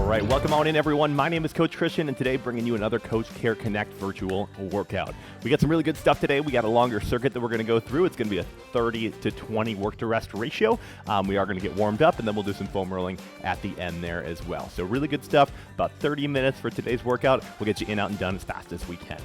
right, welcome on in, everyone. My name is Coach Christian, and today bringing you another Coach Care Connect virtual workout. We got some really good stuff today. We got a longer circuit that we're going to go through. It's going to be a 30 to 20 work to rest ratio. We are going to get warmed up, and then we'll do some foam rolling at the end there as well. So really good stuff. About 30 minutes for today's workout. We'll get you in, out, and done as fast as we can.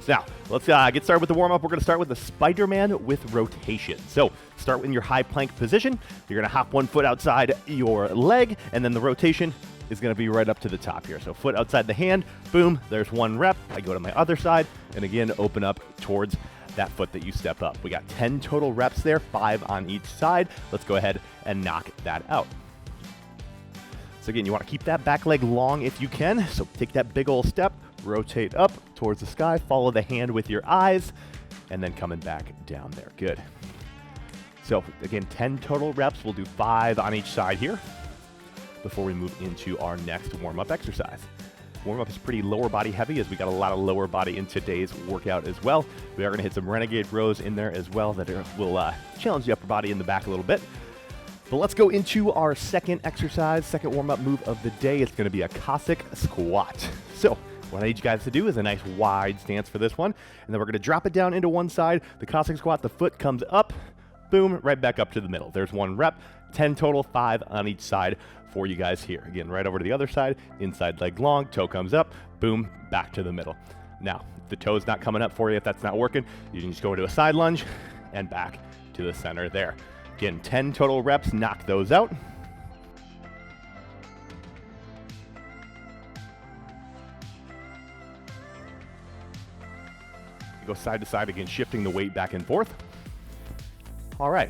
So now, let's get started with the warm-up. We're going to start with the Spider-Man with rotation. So start in your high plank position. You're going to hop one foot outside your leg, and then the rotation is going to be right up to the top here. So foot outside the hand, boom, there's one rep. I go to my other side, and again, open up towards that foot that you step up. We got 10 total reps there, 5 on each side. Let's go ahead and knock that out. So again, you want to keep that back leg long if you can. So take that big old step, rotate up towards the sky, follow the hand with your eyes, and then coming back down there. Good. So again, 10 total reps. We'll do 5 on each side here before we move into our next warm-up exercise. Warm-up is pretty lower body heavy, as we got a lot of lower body in today's workout as well. We are going to hit some renegade rows in there as well that will challenge the upper body in the back a little bit. But let's go into our second exercise, second warm-up move of the day. It's going to be a Cossack squat. So what I need you guys to do is a nice wide stance for this one, and then we're going to drop it down into one side. The Cossack squat, the foot comes up, boom, right back up to the middle. There's one rep, 10 total, 5 on each side for you guys here. Again, right over to the other side, inside leg long, toe comes up, boom, back to the middle. Now, if the toe's not coming up for you, if that's not working, you can just go into a side lunge and back to the center there. Again, 10 total reps, knock those out. Go side to side again, shifting the weight back and forth. All right.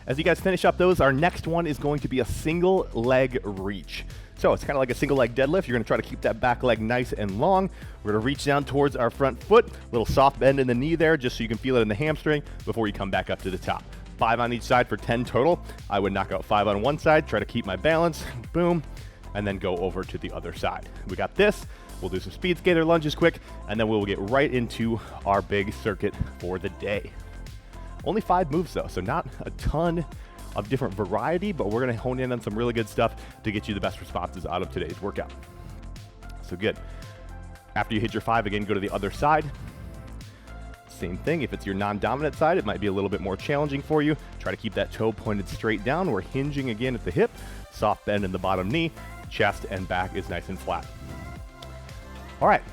As you guys finish up those, our next one is going to be a single leg reach. So it's kind of like a single leg deadlift. You're going to try to keep that back leg nice and long. We're going to reach down towards our front foot, little soft bend in the knee there, just so you can feel it in the hamstring before you come back up to the top. 5 on each side for 10 total. I would knock out 5 on one side, try to keep my balance, boom, and then go over to the other side. We got this. We'll do some speed skater lunges quick, and then we'll get right into our big circuit for the day. Only 5 moves though, so not a ton of different variety, but we're gonna hone in on some really good stuff to get you the best responses out of today's workout. So good. After you hit your 5, again, go to the other side. Same thing, if it's your non-dominant side, it might be a little bit more challenging for you. Try to keep that toe pointed straight down. We're hinging again at the hip, soft bend in the bottom knee, chest and back is nice and flat. All right.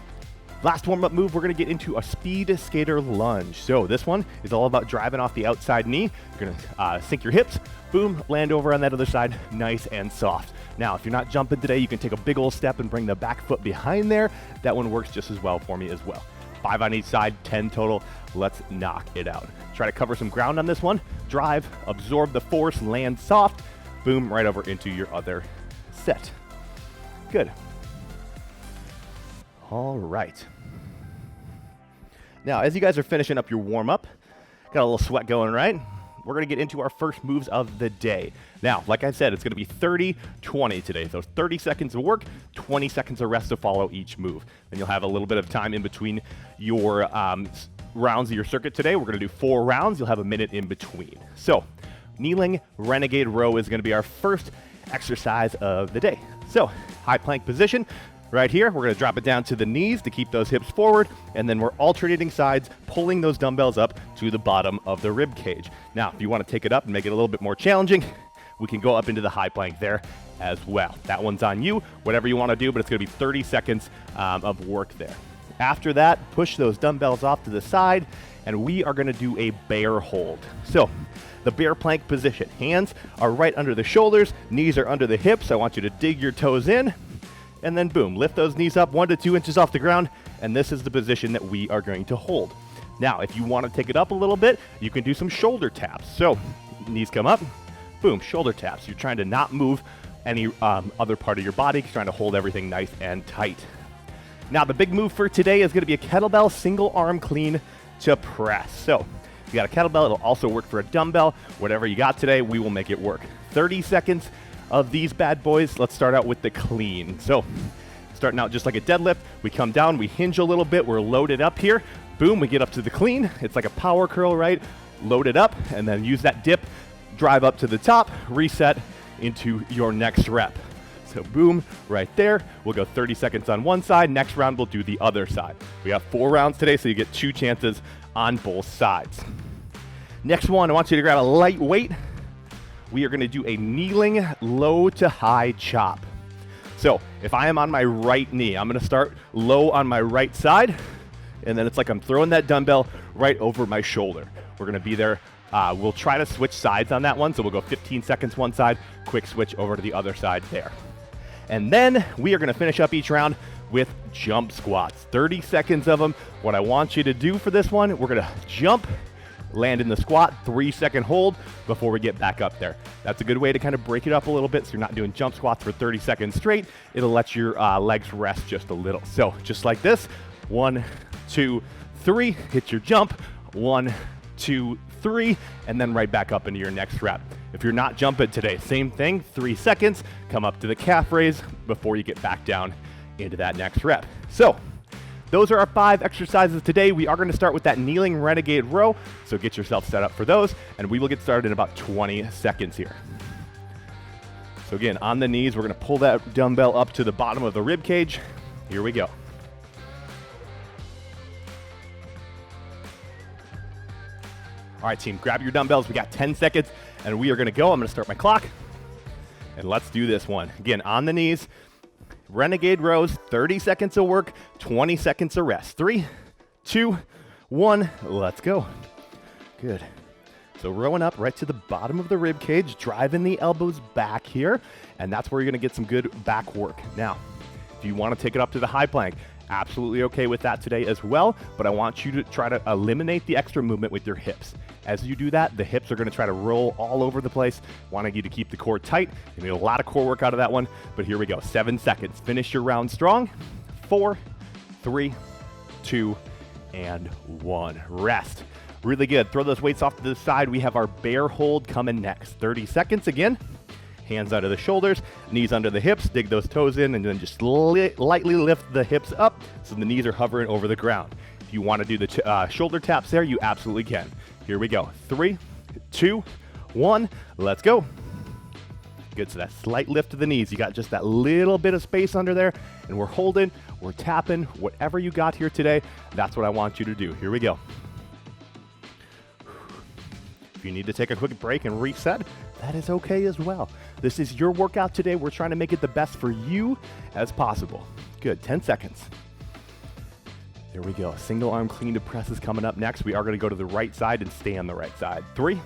Last warm-up move, we're going to get into a speed skater lunge. So this one is all about driving off the outside knee. You're going to sink your hips, boom, land over on that other side, nice and soft. Now, if you're not jumping today, you can take a big old step and bring the back foot behind there. That one works just as well for me as well. 5 on each side, 10 total. Let's knock it out. Try to cover some ground on this one. Drive, absorb the force, land soft, boom, right over into your other set. Good. All right. Now, as you guys are finishing up your warm-up, got a little sweat going, right? We're going to get into our first moves of the day. Now, like I said, it's going to be 30-20 today. So 30 seconds of work, 20 seconds of rest to follow each move. Then you'll have a little bit of time in between your rounds of your circuit today. We're going to do 4 rounds. You'll have a minute in between. So kneeling renegade row is going to be our first exercise of the day. So high plank position. Right here, we're going to drop it down to the knees to keep those hips forward, and then we're alternating sides, pulling those dumbbells up to the bottom of the rib cage. Now, if you want to take it up and make it a little bit more challenging, we can go up into the high plank there as well. That one's on you, whatever you want to do, but it's going to be 30 seconds of work there. After that, push those dumbbells off to the side, and we are going to do a bear hold. So, the bear plank position. Hands are right under the shoulders, knees are under the hips. I want you to dig your toes in. And then boom, lift those knees up 1 to 2 inches off the ground, and this is the position that we are going to hold. Now, if you want to take it up a little bit, you can do some shoulder taps. So, knees come up, boom, shoulder taps. You're trying to not move any other part of your body, trying to hold everything nice and tight. Now, the big move for today is going to be a kettlebell single arm clean to press. So, if you got a kettlebell, it'll also work for a dumbbell. Whatever you got today, we will make it work. 30 seconds of these bad boys. Let's start out with the clean. So starting out just like a deadlift, we come down, we hinge a little bit, we're loaded up here, boom, we get up to the clean. It's like a power curl, right? Load it up, and then use that dip, drive up to the top, reset into your next rep. So So boom, right there. We'll go 30 seconds on one side. Next round, we'll do the other side. We have 4 rounds today, so you get 2 chances on both sides. Next one, I want you to grab a light weight. We are gonna do a kneeling low to high chop. So if I am on my right knee, I'm gonna start low on my right side, and then it's like I'm throwing that dumbbell right over my shoulder. We're gonna be there. We'll try to switch sides on that one, so we'll go 15 seconds one side, quick switch over to the other side there. And then we are gonna finish up each round with jump squats, 30 seconds of them. What I want you to do for this one, we're gonna jump, land in the squat, 3-second hold before we get back up there. That's a good way to kind of break it up a little bit so you're not doing jump squats for 30 seconds straight. It'll let your legs rest just a little. So just like this, 1, 2, 3, hit your jump, 1, 2, 3, and then right back up into your next rep. If you're not jumping today, same thing, 3 seconds, come up to the calf raise before you get back down into that next rep. So those are our 5 exercises today. We are going to start with that kneeling renegade row, so get yourself set up for those, and we will get started in about 20 seconds here. So again, on the knees, we're going to pull that dumbbell up to the bottom of the rib cage. Here we go. All right, team, grab your dumbbells. We got 10 seconds, and we are gonna go. I'm gonna start my clock, and let's do this one. Again, on the knees, renegade rows, 30 seconds of work, 20 seconds of rest. 3, 2, 1, let's go. Good. So rowing up right to the bottom of the rib cage, driving the elbows back here, and that's where you're gonna get some good back work. Now, if you wanna take it up to the high plank, absolutely okay with that today as well, but I want you to try to eliminate the extra movement with your hips. As you do that, the hips are gonna try to roll all over the place, wanting you to keep the core tight. You need a lot of core work out of that one, but here we go, 7 seconds. Finish your round strong. 4, 3, 2, and 1. Rest. Really good. Throw those weights off to the side. We have our bear hold coming next. 30 seconds again. Hands under the shoulders, knees under the hips, dig those toes in, and then just lightly lift the hips up so the knees are hovering over the ground. If you want to do the shoulder taps there, you absolutely can. Here we go. 3, 2, 1, let's go. Good, so that slight lift to the knees. You got just that little bit of space under there, and we're holding, we're tapping, whatever you got here today, that's what I want you to do. Here we go. If you need to take a quick break and reset, that is okay as well. This is your workout today. We're trying to make it the best for you as possible. Good, 10 seconds. There we go. Single arm clean to press is coming up next. We are gonna go to the right side and stay on the right side. 3,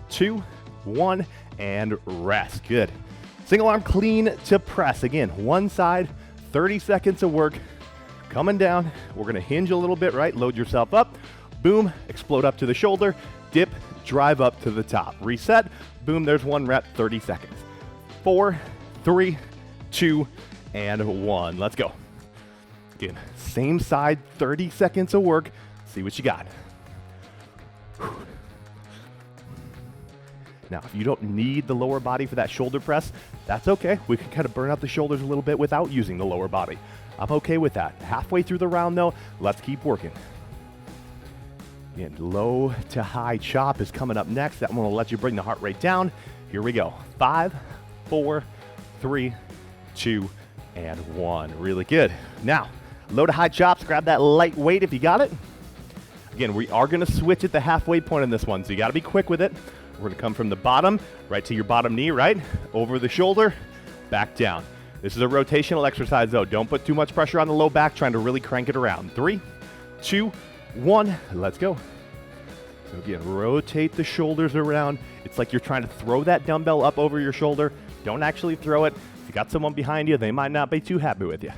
2, 1, and rest. Good. Single arm clean to press. Again, one side, 30 seconds of work. Coming down, we're gonna hinge a little bit, right? Load yourself up. Boom, explode up to the shoulder. Dip, drive up to the top. Reset, boom, there's 1 rep, 30 seconds. 4, 3, 2, and 1. Let's go. Again, same side, 30 seconds of work. See what you got. Now, if you don't need the lower body for that shoulder press, that's okay. We can kind of burn out the shoulders a little bit without using the lower body. I'm okay with that. Halfway through the round though, let's keep working. Again, low to high chop is coming up next. That one will let you bring the heart rate down. Here we go. 5, 4, 3, 2, and 1. Really good. Now, low to high chops, grab that light weight if you got it. Again, we are gonna switch at the halfway point on this one, so you gotta be quick with it. We're gonna come from the bottom, right to your bottom knee, right? Over the shoulder, back down. This is a rotational exercise though. Don't put too much pressure on the low back, trying to really crank it around. 3, 2, 1, let's go. So again, rotate the shoulders around. It's like you're trying to throw that dumbbell up over your shoulder. Don't actually throw it. If you got someone behind you, they might not be too happy with you.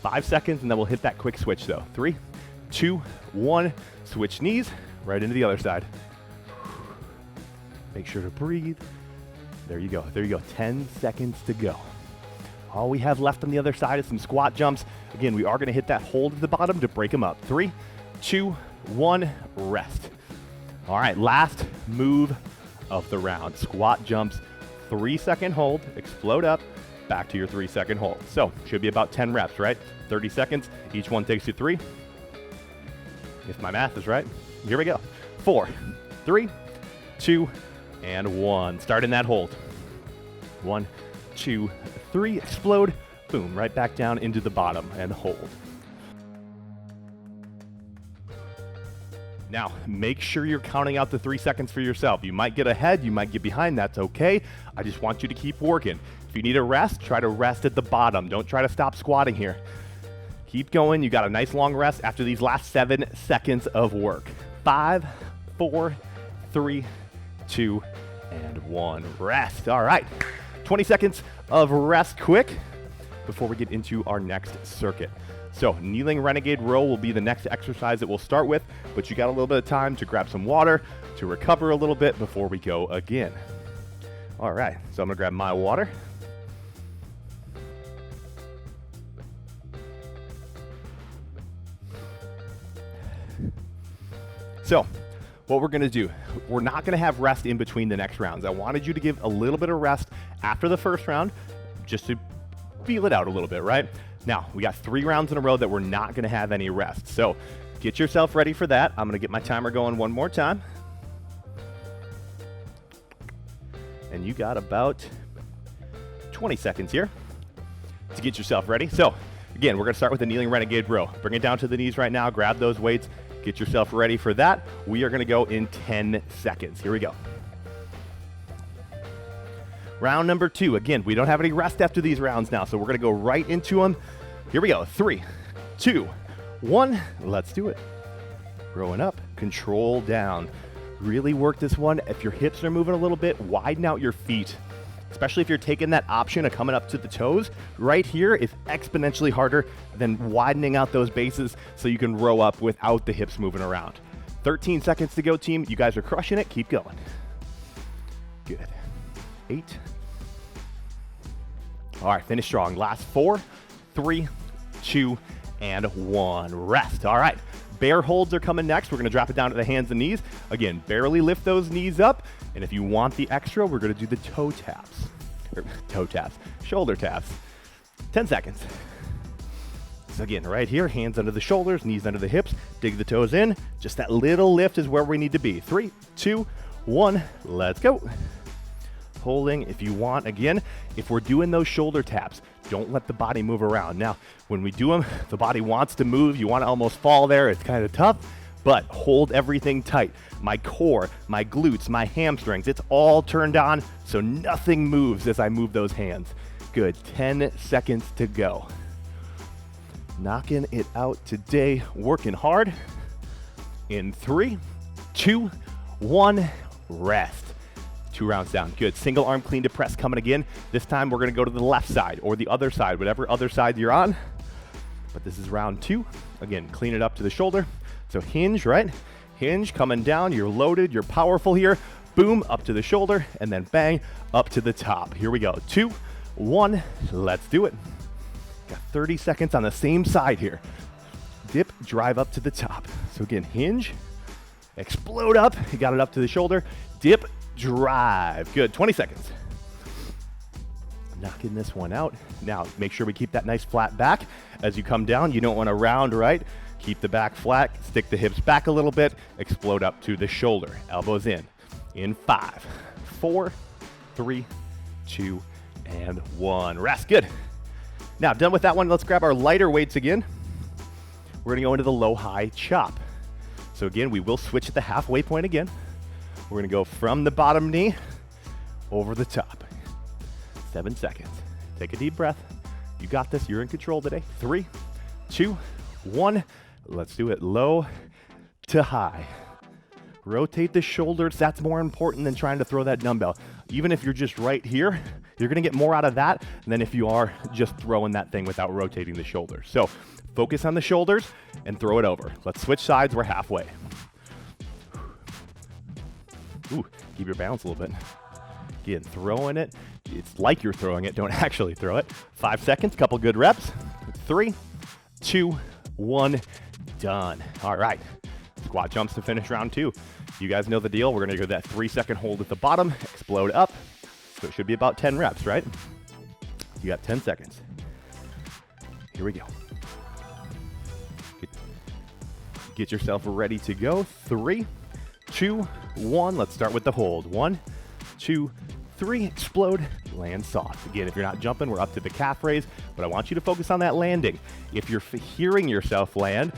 5 seconds, and then we'll hit that quick switch though. 3, 2, 1, switch knees, right into the other side. Make sure to breathe. There you go, there you go. 10 seconds to go. All we have left on the other side is some squat jumps. Again, we are gonna hit that hold at the bottom to break them up. 3, 2, 1, rest. All right, last move of the round. Squat jumps, 3-second hold, explode up, back to your 3-second hold. So, should be about 10 reps, right? 30 seconds, each one takes you 3. If my math is right, here we go. 4, 3, 2, and 1. Start in that hold. 1, 2, 3, explode, boom, right back down into the bottom and hold. Now, make sure you're counting out the 3 seconds for yourself. You might get ahead, you might get behind, that's okay. I just want you to keep working. If you need a rest, try to rest at the bottom. Don't try to stop squatting here. Keep going, you got a nice long rest after these last 7 seconds of work. 5, 4, 3, 2, and 1. Rest, all right. 20 seconds of rest quick before we get into our next circuit. So kneeling renegade row will be the next exercise that we'll start with, but you got a little bit of time to grab some water, to recover a little bit before we go again. All right, so I'm gonna grab my water. So what we're gonna do, we're not gonna have rest in between the next rounds. I wanted you to give a little bit of rest after the first round, just to feel it out a little bit, right? Now, we got 3 rounds in a row that we're not gonna have any rest. So get yourself ready for that. I'm gonna get my timer going one more time. And you got about 20 seconds here to get yourself ready. So again, we're gonna start with the kneeling renegade row. Bring it down to the knees right now, grab those weights, get yourself ready for that. We are gonna go in 10 seconds. Here we go. Round number 2. Again, we don't have any rest after these rounds now, so we're gonna go right into them. Here we go. 3, 2, 1. Let's do it. Rowing up, control down. Really work this one. If your hips are moving a little bit, widen out your feet. Especially if you're taking that option of coming up to the toes. Right here is exponentially harder than widening out those bases so you can row up without the hips moving around. 13 seconds to go, team. You guys are crushing it. Keep going. Good. 8. All right, finish strong. Last 4, 3, 2, and 1. Rest. All right, bear holds are coming next. We're gonna drop it down to the hands and knees. Again, barely lift those knees up. And if you want the extra, we're gonna do the toe taps. Or toe taps, shoulder taps. 10 seconds. So again, right here, hands under the shoulders, knees under the hips, dig the toes in. Just that little lift is where we need to be. 3, 2, 1, let's go. Holding if you want. Again, if we're doing those shoulder taps, don't let the body move around. Now, when we do them, the body wants to move. You want to almost fall there. It's kind of tough, but hold everything tight. My core, my glutes, my hamstrings, it's all turned on, so nothing moves as I move those hands. Good, 10 seconds to go. Knocking it out today, working hard. In 3, 2, 1, rest. 2 rounds down. Good. Single arm clean to press coming again. This time we're going to go to the left side or the other side, whatever other side you're on. But this is round 2. Again, clean it up to the shoulder. So hinge, right? Hinge coming down. You're loaded. You're powerful here. Boom, up to the shoulder, and then bang, up to the top. Here we go. 2, 1. Let's do it. Got 30 seconds on the same side here. Dip, drive up to the top. So again, hinge, explode up. You got it up to the shoulder. Dip, drive. Good. 20 seconds. Knocking this one out. Now, make sure we keep that nice flat back. As you come down, you don't want to round, right? Keep the back flat. Stick the hips back a little bit. Explode up to the shoulder. Elbows in. In 5, 4, 3, 2, and 1. Rest. Good. Now, done with that one, let's grab our lighter weights again. We're going to go into the low-high chop. So again, we will switch at the halfway point again. We're gonna go from the bottom knee over the top. 7 seconds. Take a deep breath. You got this. You're in control today. 3, 2, 1. Let's do it. Low to high. Rotate the shoulders. That's more important than trying to throw that dumbbell. Even if you're just right here, you're gonna get more out of that than if you are just throwing that thing without rotating the shoulders. So focus on the shoulders and throw it over. Let's switch sides. We're halfway. Ooh, keep your balance a little bit. Again, throwing it. It's like you're throwing it. Don't actually throw it. 5 seconds, couple good reps. 3, 2, 1, done. All right, squat jumps to finish round 2. You guys know the deal. We're gonna go that 3-second hold at the bottom, explode up. So it should be about 10 reps, right? You got 10 seconds. Here we go. Get yourself ready to go. 3, 2, 1. Let's start with the hold. 1, 2, 3, explode, land soft. Again, if you're not jumping, we're up to the calf raise, but I want you to focus on that landing. If you're hearing yourself land,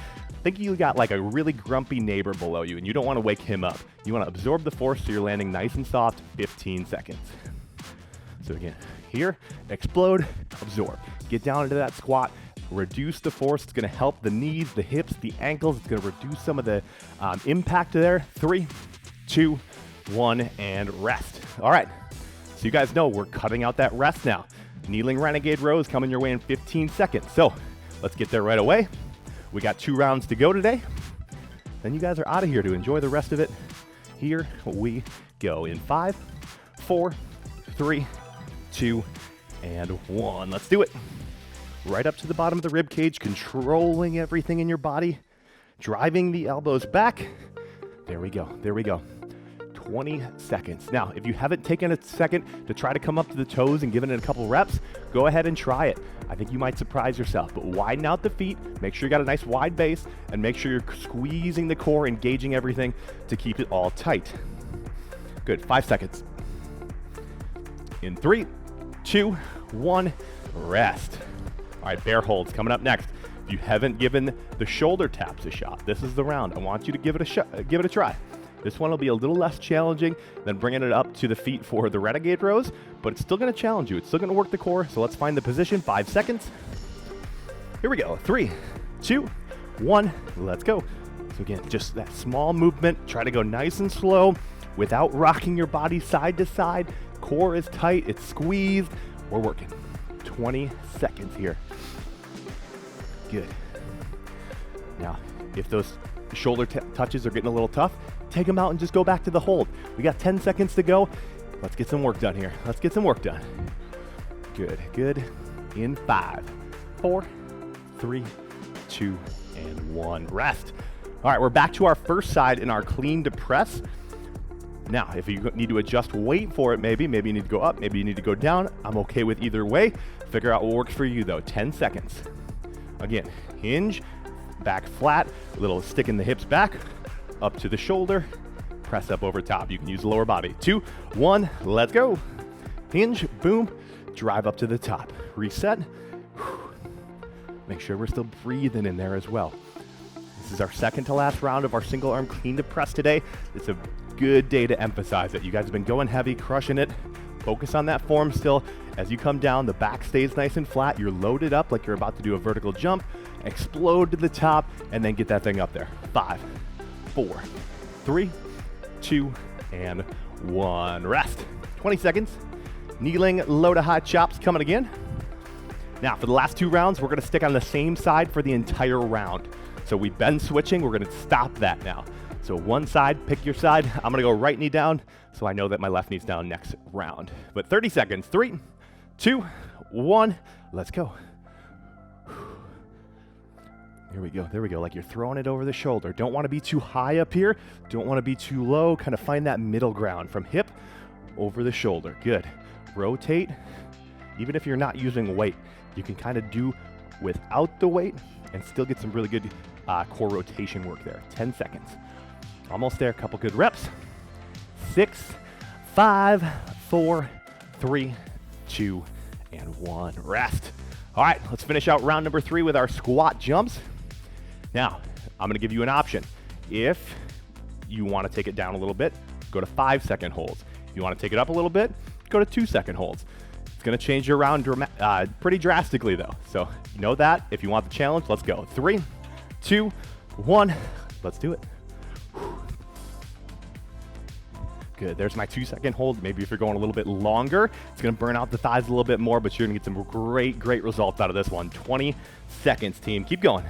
think you got like a really grumpy neighbor below you and you don't want to wake him up. You want to absorb the force so you're landing nice and soft, 15 seconds. So again, here, explode, absorb. Get down into that squat, reduce the force. It's going to help the knees, the hips, the ankles. It's going to reduce some of the impact there. 3, 2, 1, and rest. All right. So you guys know we're cutting out that rest now. Kneeling renegade rows coming your way in 15 seconds. So let's get there right away. We got 2 rounds to go today. Then you guys are out of here to enjoy the rest of it. Here we go in 5, 4, 3, 2, and 1. Let's do it. Right up to the bottom of the rib cage, controlling everything in your body, driving the elbows back. There we go. There we go. 20 seconds. Now, if you haven't taken a second to try to come up to the toes and given it a couple reps, go ahead and try it. I think you might surprise yourself, but widen out the feet, make sure you got a nice wide base, and make sure you're squeezing the core, engaging everything to keep it all tight. Good, 5 seconds. In 3, 2, 1, rest. All right, bear holds coming up next. If you haven't given the shoulder taps a shot, this is the round. I want you to give it a try. This one will be a little less challenging than bringing it up to the feet for the renegade rows, but it's still going to challenge you. It's still going to work the core, so let's find the position. 5 seconds. Here we go. 3, 2, 1, let's go. So again, just that small movement. Try to go nice and slow without rocking your body side to side. Core is tight, it's squeezed. We're working. 20 seconds here. Good. Now, if those shoulder touches are getting a little tough, take them out and just go back to the hold. We got 10 seconds to go. Let's get some work done here. Let's get some work done. Good, good. In 5, 4, 3, 2, and 1. Rest. All right, we're back to our first side in our clean to press. Now, if you need to adjust weight for it, maybe you need to go up, maybe you need to go down. I'm okay with either way. Figure out what works for you though. 10 seconds. Again, hinge, back flat, a little stick in the hips back, up to the shoulder, press up over top. You can use the lower body. 2, 1, let's go. Hinge, boom, drive up to the top. Reset. Make sure we're still breathing in there as well. This is our second to last round of our single arm clean to press today. It's a good day to emphasize it. You guys have been going heavy, crushing it. Focus on that form still. As you come down, the back stays nice and flat. You're loaded up like you're about to do a vertical jump. Explode to the top and then get that thing up there. 5, 4, 3, 2, and 1. Rest. 20 seconds. Kneeling, low to high chops coming again. Now for the last 2 rounds, we're gonna stick on the same side for the entire round. So we've been switching, we're gonna stop that now. So one side, pick your side. I'm gonna go right knee down, so I know that my left knee's down next round. But 30 seconds, 3, 2, 1, let's go. There we go, like you're throwing it over the shoulder. Don't wanna be too high up here, don't wanna be too low, kind of find that middle ground from hip over the shoulder, good. Rotate, even if you're not using weight, you can kind of do without the weight and still get some really good core rotation work there. 10 seconds. Almost there, a couple good reps. 6, 5, 4, 3, 2, and 1. Rest. All right, let's finish out round number 3 with our squat jumps. Now, I'm gonna give you an option. If you wanna take it down a little bit, go to 5-second holds. If you wanna take it up a little bit, go to 2-second holds. It's gonna change your round pretty drastically though. So know that. If you want the challenge, let's go. 3, 2, 1, let's do it. Good, there's my 2-second hold. Maybe if you're going a little bit longer, it's gonna burn out the thighs a little bit more, but you're gonna get some great results out of this one. 20 seconds, team, keep going.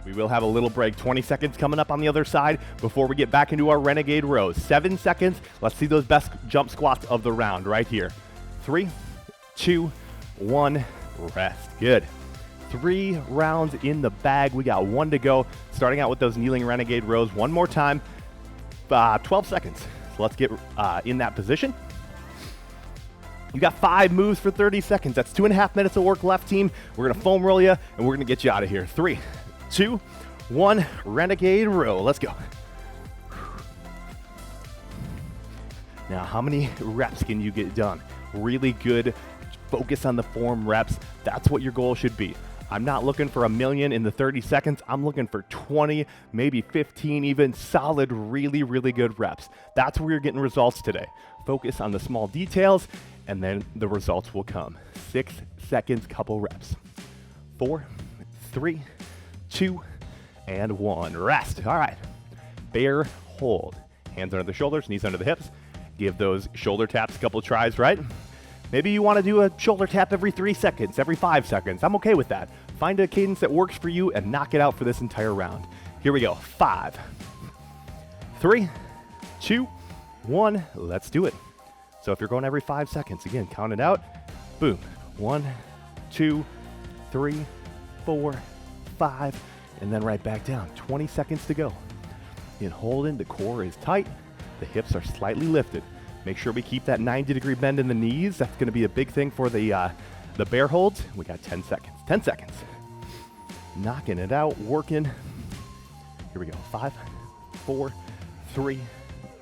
We will have a little break, 20 seconds coming up on the other side before we get back into our renegade rows. 7 seconds, let's see those best jump squats of the round right here. 3, 2, 1, rest, good. 3 rounds in the bag. We got 1 to go. Starting out with those kneeling renegade rows. One more time. 12 seconds. So let's get in that position. You got 5 moves for 30 seconds. That's 2.5 minutes of work left, team. We're gonna foam roll you and we're gonna get you out of here. 3, 2, 1, renegade row. Let's go. Now, how many reps can you get done? Really good. Focus on the form reps. That's what your goal should be. I'm not looking for 1,000,000 in the 30 seconds. I'm looking for 20, maybe 15 even, solid, really, really good reps. That's where you're getting results today. Focus on the small details, and then the results will come. 6 seconds, couple reps. 4, 3, 2, and 1. Rest. All right. Bear hold. Hands under the shoulders, knees under the hips. Give those shoulder taps a couple tries, right? Maybe you want to do a shoulder tap every 3 seconds, every 5 seconds. I'm okay with that. Find a cadence that works for you and knock it out for this entire round. Here we go. 5, 3, 2, 1. Let's do it. So if you're going every 5 seconds, again, count it out. Boom. 1, 2, 3, 4, 5, and then right back down. 20 seconds to go. Again, holding, the core is tight. The hips are slightly lifted. Make sure we keep that 90-degree bend in the knees. That's going to be a big thing for the bear holds. We got 10 seconds. 10 seconds. Knocking it out, working. Here we go. 5, 4, 3,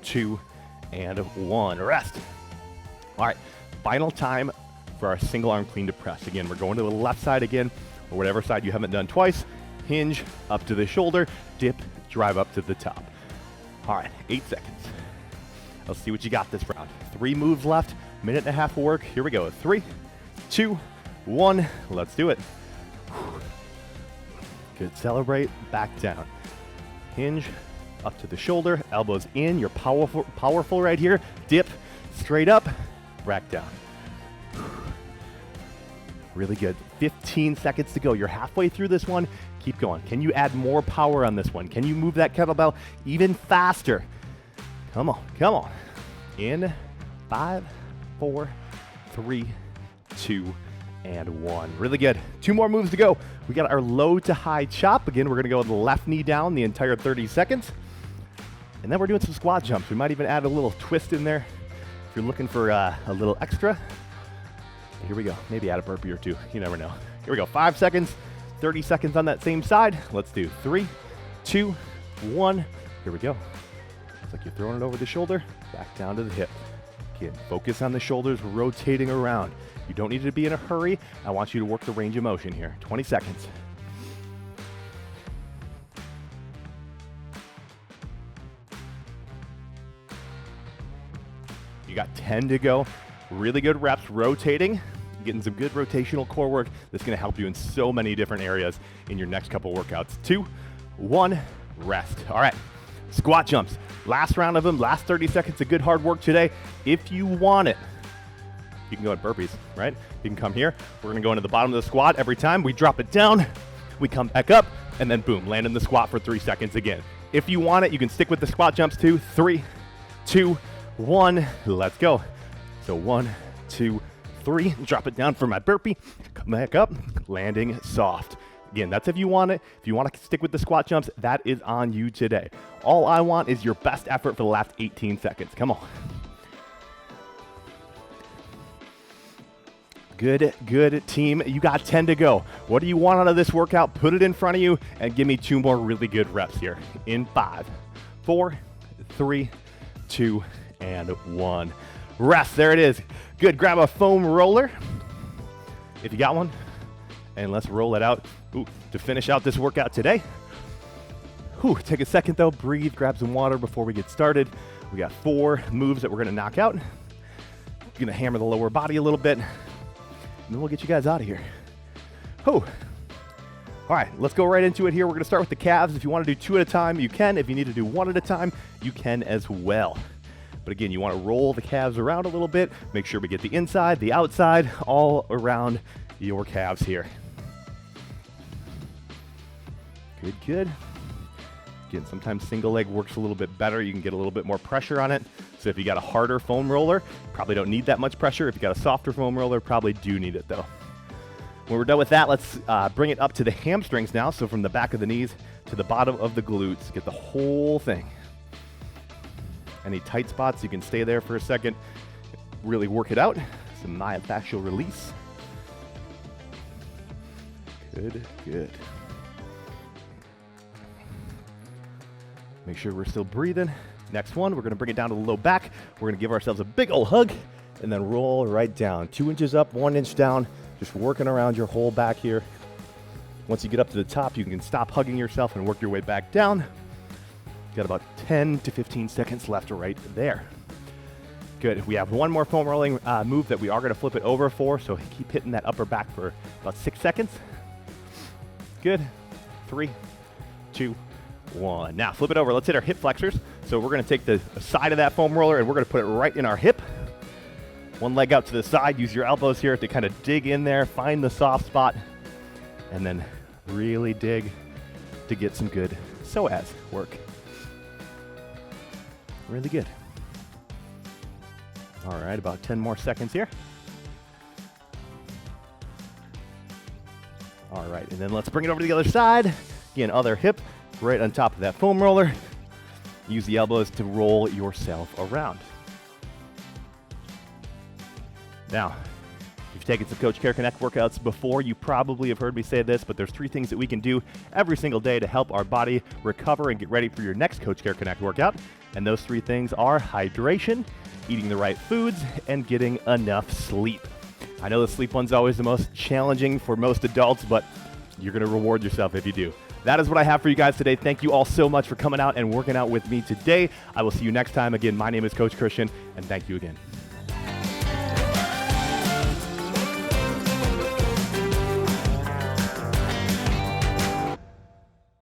2, and 1. Rest. All right. Final time for our single arm clean to press. Again, we're going to the left side again, or whatever side you haven't done twice. Hinge up to the shoulder, dip, drive up to the top. All right. 8 seconds. Let's see what you got this round. 3 moves left, minute and a half of work. Here we go. 3, 2, 1. Let's do it. Good. Celebrate. Back down. Hinge up to the shoulder. Elbows in. You're powerful right here. Dip. Straight up. Back down. Really good. 15 seconds to go. You're halfway through this one. Keep going. Can you add more power on this one? Can you move that kettlebell even faster? Come on, come on. In 5, 4, 3, 2, and 1. Really good. 2 more moves to go. We got our low to high chop. Again, we're gonna go with the left knee down the entire 30 seconds. And then we're doing some squat jumps. We might even add a little twist in there if you're looking for a little extra. Here we go. Maybe add a burpee or 2. You never know. Here we go. 5 seconds, 30 seconds on that same side. Let's do 3, 2, 1. Here we go. Looks like you're throwing it over the shoulder, back down to the hip. Again, focus on the shoulders rotating around. You don't need to be in a hurry. I want you to work the range of motion here. 20 seconds. You got 10 to go. Really good reps rotating. Getting some good rotational core work. That's going to help you in so many different areas in your next couple workouts. 2, 1, rest. All right. Squat jumps. Last round of them, last 30 seconds of good hard work today. If you want it, you can go at burpees, right? You can come here. We're gonna go into the bottom of the squat every time. We drop it down, we come back up, and then boom, land in the squat for 3 seconds again. If you want it, you can stick with the squat jumps too. 3, 2, 1, let's go. So 1, 2, 3, drop it down for my burpee, come back up, landing soft. Again, that's if you want it. If you want to stick with the squat jumps, that is on you today. All I want is your best effort for the last 18 seconds. Come on. Good, good team. You got 10 to go. What do you want out of this workout? Put it in front of you and give me 2 more really good reps here. In 5, 4, 3, 2, and 1. Rest. There it is. Good. Grab a foam roller if you got one. And let's roll it out to finish out this workout today. Take a second though, breathe, grab some water before we get started. We got 4 moves that we're gonna knock out. We're gonna hammer the lower body a little bit, and then we'll get you guys out of here. All right, let's go right into it here. We're gonna start with the calves. If you wanna do 2 at a time, you can. If you need to do 1 at a time, you can as well. But again, you wanna roll the calves around a little bit. Make sure we get the inside, the outside, all around your calves here. Good, good. Again, sometimes single leg works a little bit better. You can get a little bit more pressure on it. So if you got a harder foam roller, probably don't need that much pressure. If you got a softer foam roller, probably do need it though. When we're done with that, let's bring it up to the hamstrings now. So from the back of the knees to the bottom of the glutes, get the whole thing. Any tight spots, you can stay there for a second. Really work it out. Some myofascial release. Good, good. Make sure we're still breathing. Next one, we're gonna bring it down to the low back. We're gonna give ourselves a big old hug and then roll right down. 2 inches up, 1 inch down, just working around your whole back here. Once you get up to the top, you can stop hugging yourself and work your way back down. Got about 10 to 15 seconds left right there. Good, we have one more foam rolling move that we are gonna flip it over for, so keep hitting that upper back for about 6 seconds. Good, 3, 2, 1. Now flip it over, let's hit our hip flexors. So we're gonna take the side of that foam roller and we're gonna put it right in our hip. One leg out to the side, use your elbows here to kind of dig in there, find the soft spot, and then really dig to get some good psoas work. Really good. All right, about 10 more seconds here. All right, and then let's bring it over to the other side. Again, other hip, right on top of that foam roller. Use the elbows to roll yourself around. Now, if you've taken some Coach Care Connect workouts before, you probably have heard me say this, but there's 3 things that we can do every single day to help our body recover and get ready for your next Coach Care Connect workout. And those 3 things are hydration, eating the right foods, and getting enough sleep. I know the sleep one's always the most challenging for most adults, but you're gonna reward yourself if you do. That is what I have for you guys today. Thank you all so much for coming out and working out with me today. I will see you next time. Again, my name is Coach Christian, and thank you again.